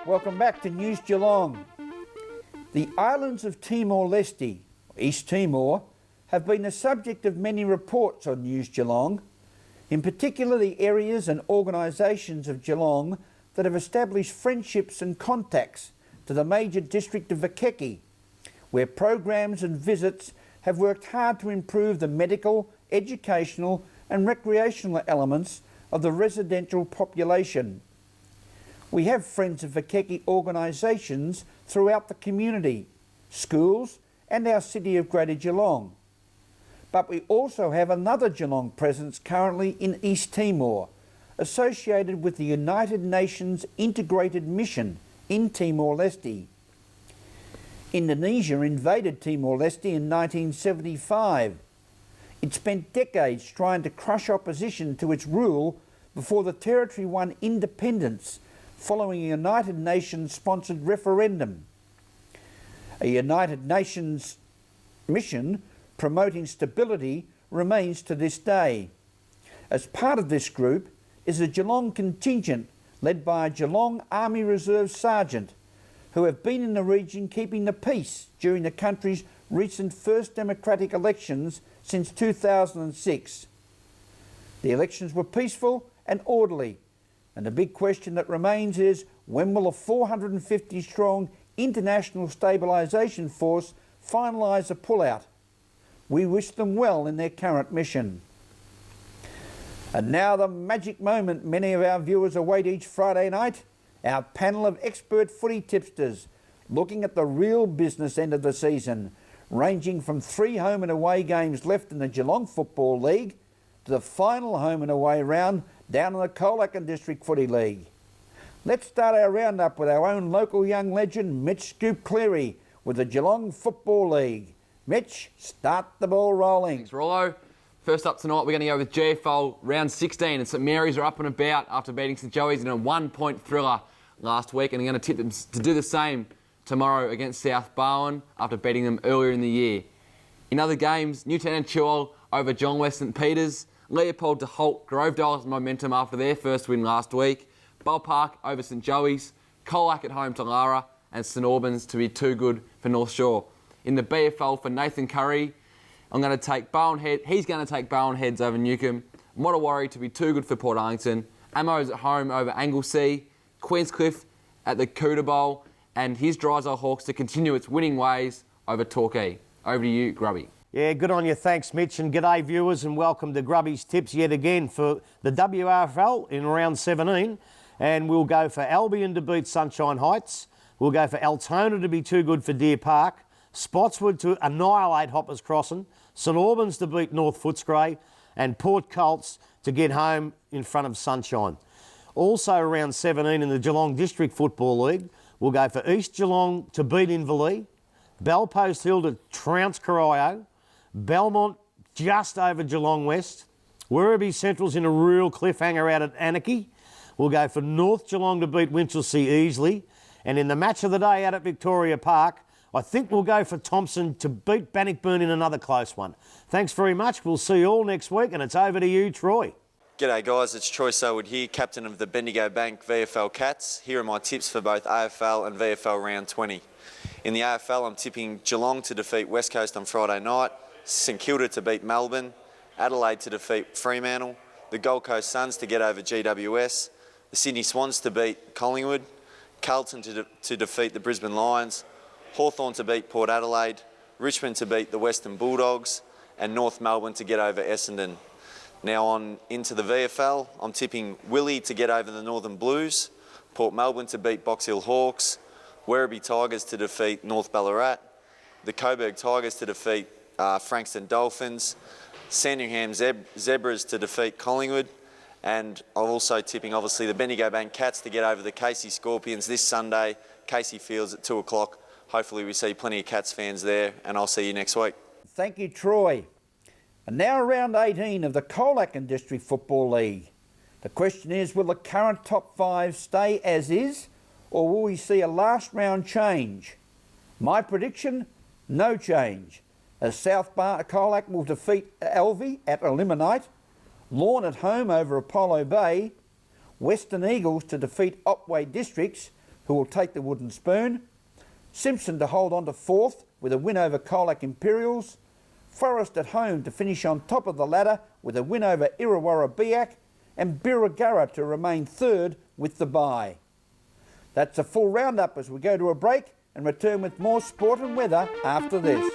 Welcome back to News Geelong. The islands of Timor-Leste, East Timor, have been the subject of many reports on News Geelong, in particular the areas and organisations of Geelong that have established friendships and contacts to the major district of Vakeki, where programs and visits have worked hard to improve the medical, educational and recreational elements of the residential population. We have Friends of Vakeki organisations throughout the community, schools and our city of Greater Geelong. But we also have another Geelong presence currently in East Timor, associated with the United Nations Integrated Mission in Timor-Leste. Indonesia invaded Timor-Leste in 1975. It spent decades trying to crush opposition to its rule before the territory won independence following a United Nations-sponsored referendum. A United Nations mission promoting stability remains to this day. As part of this group is a Geelong contingent led by a Geelong Army Reserve Sergeant who have been in the region keeping the peace during the country's recent first democratic elections since 2006. The elections were peaceful and orderly, and the big question that remains is, when will a 450-strong international stabilisation force finalise a pullout? We wish them well in their current mission. And now the magic moment many of our viewers await each Friday night, our panel of expert footy tipsters looking at the real business end of the season, ranging from 3 home and away games left in the Geelong Football League to the final home and away round down in the Colac District Footy League. Let's start our roundup with our own local young legend, Mitch Scoop Cleary, with the Geelong Football League. Mitch, start the ball rolling. Thanks, Rollo. First up tonight, we're going to go with GFL round 16, and St Mary's are up and about after beating St Joey's in a 1-point thriller last week, and I'm going to tip them to do the same tomorrow against South Barwon after beating them earlier in the year. In other games, Newtown and Chewell over Geelong West St Peters, Leopold to halt Grovedale's momentum after their first win last week, Bull Park over St Joey's, Colac at home to Lara, and St Albans to be too good for North Shore. In the BFL for Nathan Curry, I'm going to take Barwon Head. He's going to take Barwon Heads over Newcombe, Mottawarri to be too good for Port Arlington, Ammo's at home over Anglesea, Queenscliff at the Cooter Bowl, and his Drysdale Hawks to continue its winning ways over Torquay. Over to you, Grubby. Yeah, good on you. Thanks, Mitch, and g'day, viewers, and welcome to Grubby's Tips yet again for the WRFL in round 17. And we'll go for Albion to beat Sunshine Heights. We'll go for Altona to be too good for Deer Park, Spotswood to annihilate Hoppers Crossing, St Albans to beat North Footscray, and Port Colts to get home in front of Sunshine. Also round 17 in the Geelong District Football League, we'll go for East Geelong to beat Inverleigh, Bellpost Hill to trounce Corio, Belmont just over Geelong West, Werribee Central's in a real cliffhanger out at Anarchy. We'll go for North Geelong to beat Winchelsea easily, and in the match of the day out at Victoria Park, I think we'll go for Thompson to beat Bannockburn in another close one. Thanks very much. We'll see you all next week, and it's over to you, Troy. G'day guys, it's Troy Selwood here, captain of the Bendigo Bank VFL Cats. Here are my tips for both AFL and VFL round 20. In the AFL, I'm tipping Geelong to defeat West Coast on Friday night, St Kilda to beat Melbourne, Adelaide to defeat Fremantle, the Gold Coast Suns to get over GWS, the Sydney Swans to beat Collingwood, Carlton to defeat the Brisbane Lions, Hawthorn to beat Port Adelaide, Richmond to beat the Western Bulldogs, and North Melbourne to get over Essendon. Now on into the VFL, I'm tipping Willie to get over the Northern Blues, Port Melbourne to beat Box Hill Hawks, Werribee Tigers to defeat North Ballarat, the Coburg Tigers to defeat Frankston Dolphins, Sandringham Zebras to defeat Collingwood, and I'm also tipping obviously the Bendigo Bank Cats to get over the Casey Scorpions this Sunday, Casey Fields at 2 o'clock. Hopefully we see plenty of Cats fans there, and I'll see you next week. Thank you, Troy. And now round 18 of the Colac District Football League. The question is, will the current top 5 stay as is, or will we see a last round change? My prediction, no change, as South Colac will defeat Alvey at Eliminate, Lorne at home over Apollo Bay, Western Eagles to defeat Otway Districts, who will take the wooden spoon, Simpson to hold on to 4th with a win over Colac Imperials, Forest at home to finish on top of the ladder with a win over Illawarra Biak, and Birregurra to remain 3rd with the bye. That's a full roundup as we go to a break and return with more sport and weather after this.